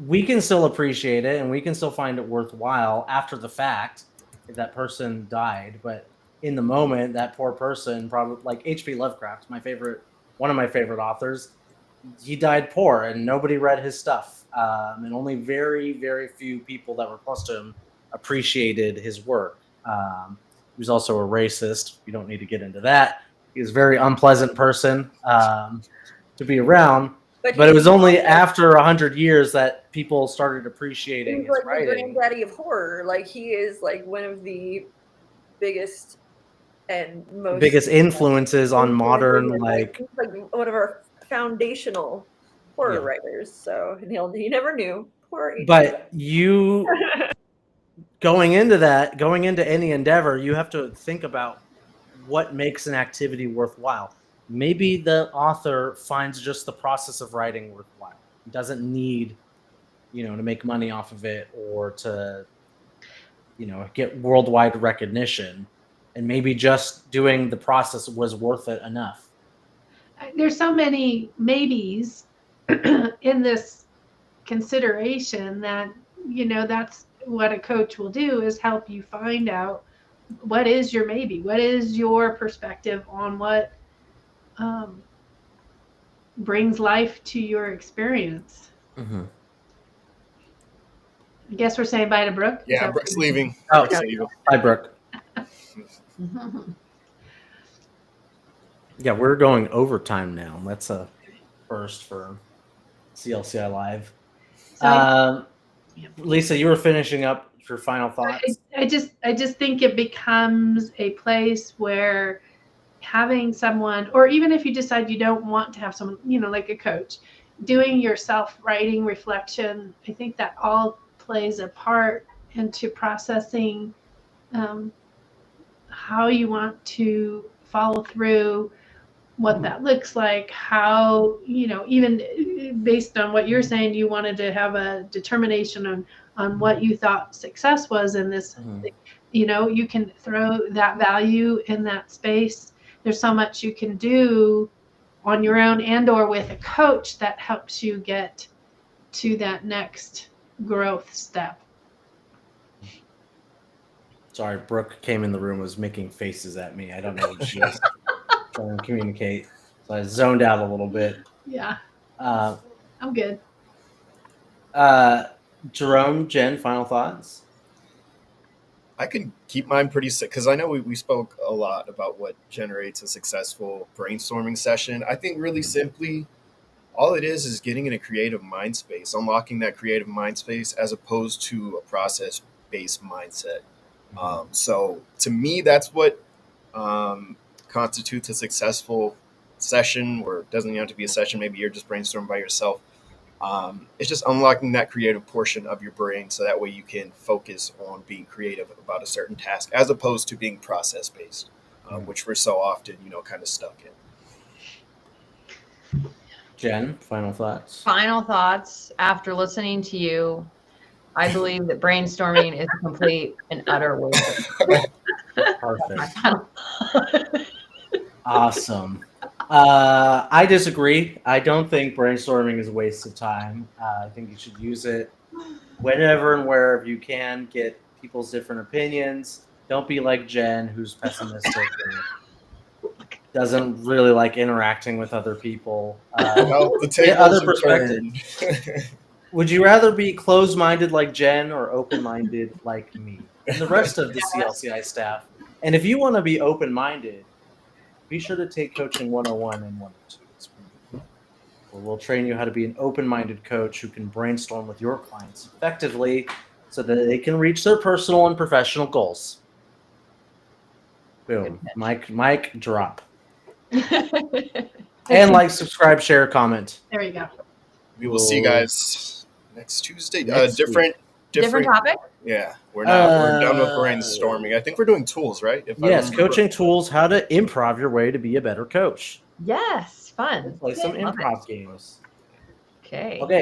we can still appreciate it, and we can still find it worthwhile after the fact if that person died. But in the moment, that poor person, probably like H.P. Lovecraft, one of my favorite authors, he died poor, and nobody read his stuff. And only very, very few people that were close to him appreciated his work. He was also a racist. We don't need to get into that. He was a very unpleasant person to be around. But it was only after 100 years that people started appreciating he's his like the writing. granddaddy of horror. Like he is like one of the biggest and most Influences on modern, he's like one of our foundational horror writers. So and he never knew. Poor H.P. But you going into any endeavor, you have to think about what makes an activity worthwhile. Maybe the author finds just the process of writing worthwhile. He doesn't need, to make money off of it or to, get worldwide recognition. And maybe just doing the process was worth it enough. There's so many maybes in this consideration that, that's what a coach will do, is help you find out what is your maybe, what is your perspective on what brings life to your experience. Mm-hmm. I guess we're saying bye to Brooke. Yeah, Brooke's leaving. Oh, Brooke's leaving. Bye, Brooke. Yeah, we're going overtime now. That's a first for CLCI Live. So, Lisa, you were finishing up your final thoughts. I just think it becomes a place where having someone, or even if you decide you don't want to have someone, like a coach, doing your self-writing reflection, I think that all plays a part into processing how you want to follow through, what that looks like, how, even based on what you're saying, you wanted to have a determination on what you thought success was in this. You can throw that value in that space. There's so much you can do on your own and or with a coach that helps you get to that next growth step. Sorry, Brooke came in the room, was making faces at me. I don't know what she was trying to communicate. So I zoned out a little bit. Yeah. I'm good. Jerome, Jen, final thoughts? I could keep mine pretty sick because I know we spoke a lot about what generates a successful brainstorming session. I think really simply, all it is getting in a creative mind space, unlocking that creative mind space as opposed to a process-based mindset. So to me, that's what constitutes a successful session, or it doesn't even have to be a session. Maybe you're just brainstorming by yourself. It's just unlocking that creative portion of your brain so that way you can focus on being creative about a certain task as opposed to being process-based, which we're so often, kind of stuck in. Jen, final thoughts? Final thoughts. After listening to you, I believe that brainstorming is a complete and utter waste of time. Perfect. Awesome. I disagree. I don't think brainstorming is a waste of time. I think you should use it whenever and wherever you can. Get people's different opinions. Don't be like Jen, who's pessimistic and doesn't really like interacting with other people. The other perspectives. Would you rather be closed-minded like Jen or open-minded like me and the rest of the CLCI staff? And if you want to be open-minded, be sure to take Coaching 101 and 102. Where we'll train you how to be an open-minded coach who can brainstorm with your clients effectively so that they can reach their personal and professional goals. Boom. Mic drop. And like, subscribe, share, comment. There you go. We will see you guys next Tuesday. Next Different topic? Yeah, we're done with brainstorming. I think we're doing tools, right? Yes, coaching tools, how to improv your way to be a better coach. Yes, fun. Play some Love improv it. games. Okay. Okay.